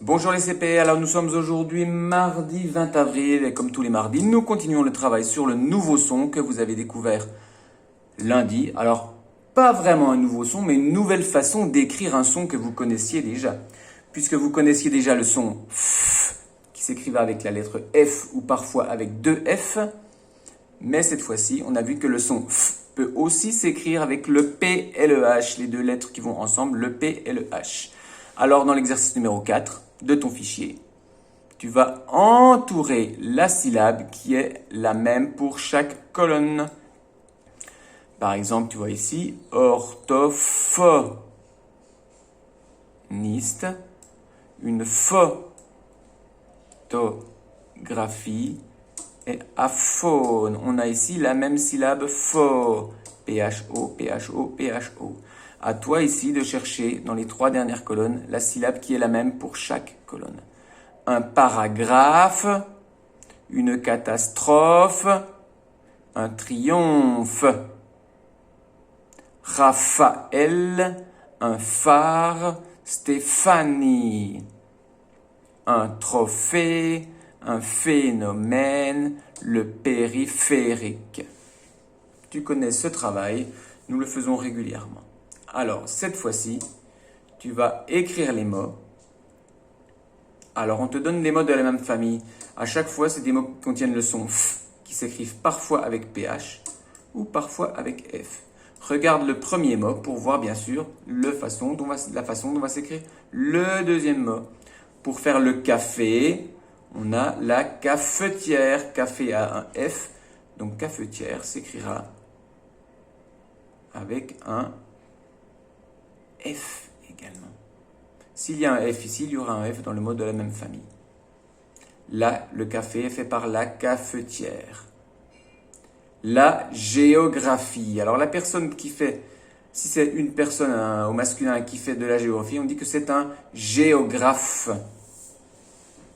Bonjour les CP, alors nous sommes aujourd'hui mardi 20 avril et comme tous les mardis, nous continuons le travail sur le nouveau son que vous avez découvert lundi. Alors, pas vraiment un nouveau son, mais une nouvelle façon d'écrire un son que vous connaissiez déjà. Puisque vous connaissiez déjà le son F, qui s'écrivait avec la lettre F ou parfois avec deux F, mais cette fois-ci, on a vu que le son F peut aussi s'écrire avec le P et le H, les deux lettres qui vont ensemble, le P et le H. Alors, dans l'exercice numéro 4 de ton fichier, tu vas entourer la syllabe qui est la même pour chaque colonne. Par exemple, tu vois ici, orthophoniste, une photographie et aphone. On a ici la même syllabe pho, P-H-O, P-H-O, P-H-O. À toi ici de chercher dans les trois dernières colonnes la syllabe qui est la même pour chaque colonne. Un paragraphe, une catastrophe, un triomphe. Raphaël, un phare, Stéphanie. Un trophée, un phénomène, le périphérique. Tu connais ce travail, nous le faisons régulièrement. Alors, cette fois-ci, tu vas écrire les mots. Alors, on te donne les mots de la même famille. À chaque fois, c'est des mots qui contiennent le son F, qui s'écrivent parfois avec PH ou parfois avec F. Regarde le premier mot pour voir, bien sûr, la façon dont va s'écrire le deuxième mot. Pour faire le café, on a la cafetière. Café a un F, donc cafetière s'écrira avec un F également. S'il y a un F ici, il y aura un F dans le mot de la même famille. Là, le café est fait par la cafetière. La géographie. Alors la personne qui fait, si c'est une personne au masculin qui fait de la géographie, on dit que c'est un géographe.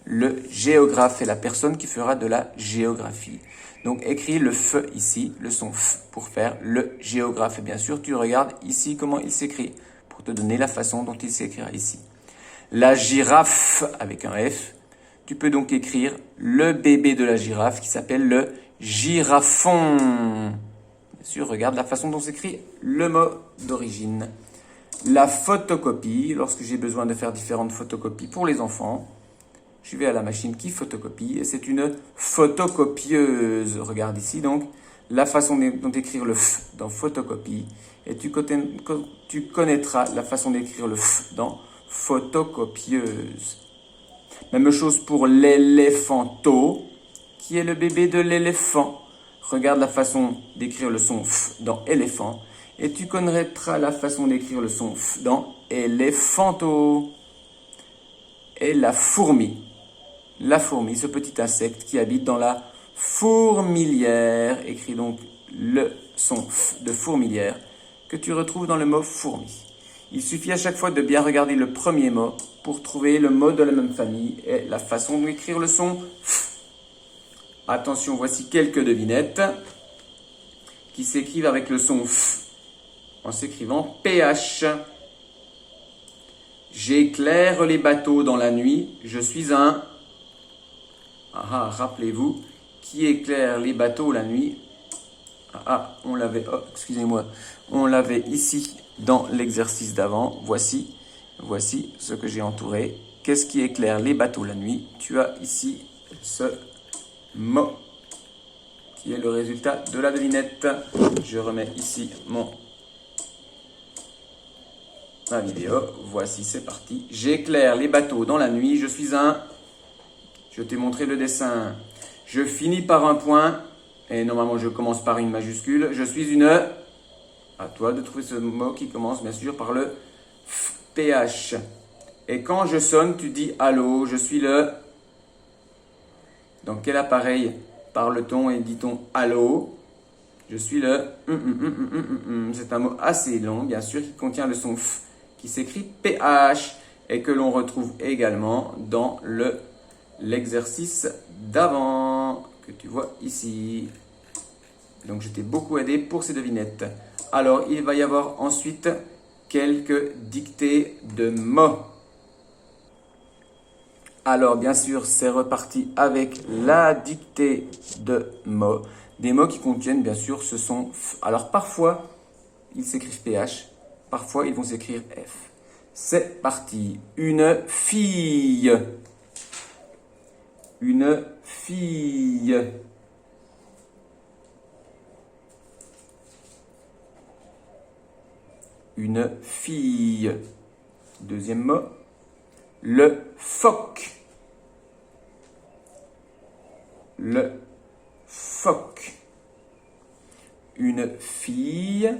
Le géographe est la personne qui fera de la géographie. Donc écris le F ici, le son F pour faire le géographe. Et bien sûr, tu regardes ici comment il s'écrit pour te donner la façon dont il s'écrira ici. La girafe avec un F. Tu peux donc écrire le bébé de la girafe qui s'appelle le girafon. Bien sûr, regarde la façon dont s'écrit le mot d'origine. La photocopie, lorsque j'ai besoin de faire différentes photocopies pour les enfants, je vais à la machine qui photocopie et c'est une photocopieuse. Regarde ici donc la façon dont écrire le F dans photocopie et tu connaîtras la façon d'écrire le F dans photocopieuse. Même chose pour l'éléphanto, qui est le bébé de l'éléphant. Regarde la façon d'écrire le son F dans éléphant et tu connaîtras la façon d'écrire le son F dans éléphanto. Et la fourmi. La fourmi, ce petit insecte qui habite dans la fourmilière. Écris donc le son F de fourmilière que tu retrouves dans le mot fourmi. Il suffit à chaque fois de bien regarder le premier mot pour trouver le mot de la même famille et la façon d'écrire le son F. Attention, voici quelques devinettes qui s'écrivent avec le son F en s'écrivant PH. J'éclaire les bateaux dans la nuit, je suis un... rappelez-vous, qui éclaire les bateaux la nuit? On l'avait, on l'avait ici dans l'exercice d'avant. Voici ce que j'ai entouré. Qu'est-ce qui éclaire les bateaux la nuit? Tu as ici ce mot qui est le résultat de la devinette. Je remets ici ma vidéo. Voici, c'est parti. J'éclaire les bateaux dans la nuit. Je suis un... Je t'ai montré le dessin. Je finis par un point. Et normalement, je commence par une majuscule. Je suis une... À toi de trouver ce mot qui commence, bien sûr, par le PH. Et quand je sonne, tu dis allô. Je suis le... Dans quel appareil parle-t-on et dit-on allô? Je suis le... C'est un mot assez long, bien sûr, qui contient le son F, qui s'écrit PH et que l'on retrouve également dans l'exercice d'avant que tu vois ici. Donc, je t'ai beaucoup aidé pour ces devinettes. Alors, il va y avoir ensuite quelques dictées de mots. Alors, bien sûr, c'est reparti avec la dictée de mots. Des mots qui contiennent, bien sûr, ce sont... Alors, parfois, ils s'écrivent PH. Parfois, ils vont s'écrire F. C'est parti. Une fille. Une fille. Une fille. Deuxième mot. Le phoque. Le phoque. Une fille.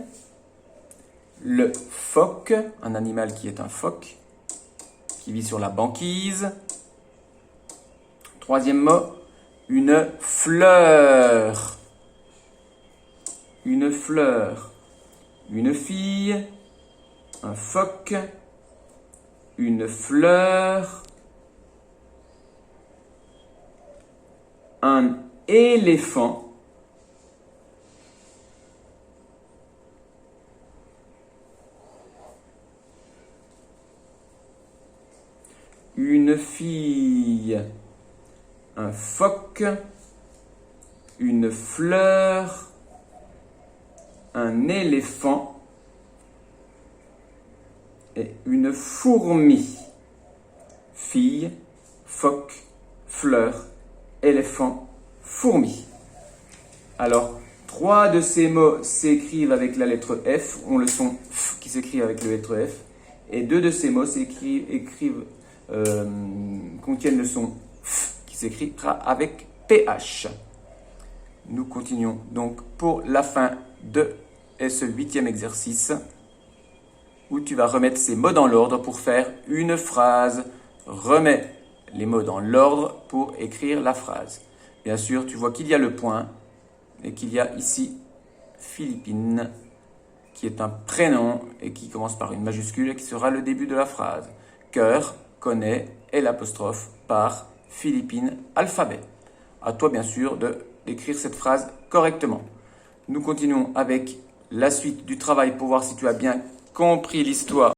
Le phoque, un animal qui est un phoque, qui vit sur la banquise. Troisième mot, une fleur. Une fleur. Une fille, un phoque, une fleur, un éléphant. Une fille, un phoque, une fleur, un éléphant et une fourmi. Fille, phoque, fleur, éléphant, fourmi. Alors, 3 de ces mots s'écrivent avec la lettre F, ont le son F qui s'écrit avec la lettre F, et 2 de ces mots contiennent le son F qui s'écrira avec PH. Nous continuons donc pour la fin de ce 8e exercice où tu vas remettre ces mots dans l'ordre pour faire une phrase. Remets les mots dans l'ordre pour écrire la phrase. Bien sûr, tu vois qu'il y a le point et qu'il y a ici Philippine qui est un prénom et qui commence par une majuscule et qui sera le début de la phrase. Cœur, connaît et l'apostrophe par Philippine alphabet. À toi bien sûr d'écrire cette phrase correctement. Nous continuons avec la suite du travail pour voir si tu as bien compris l'histoire.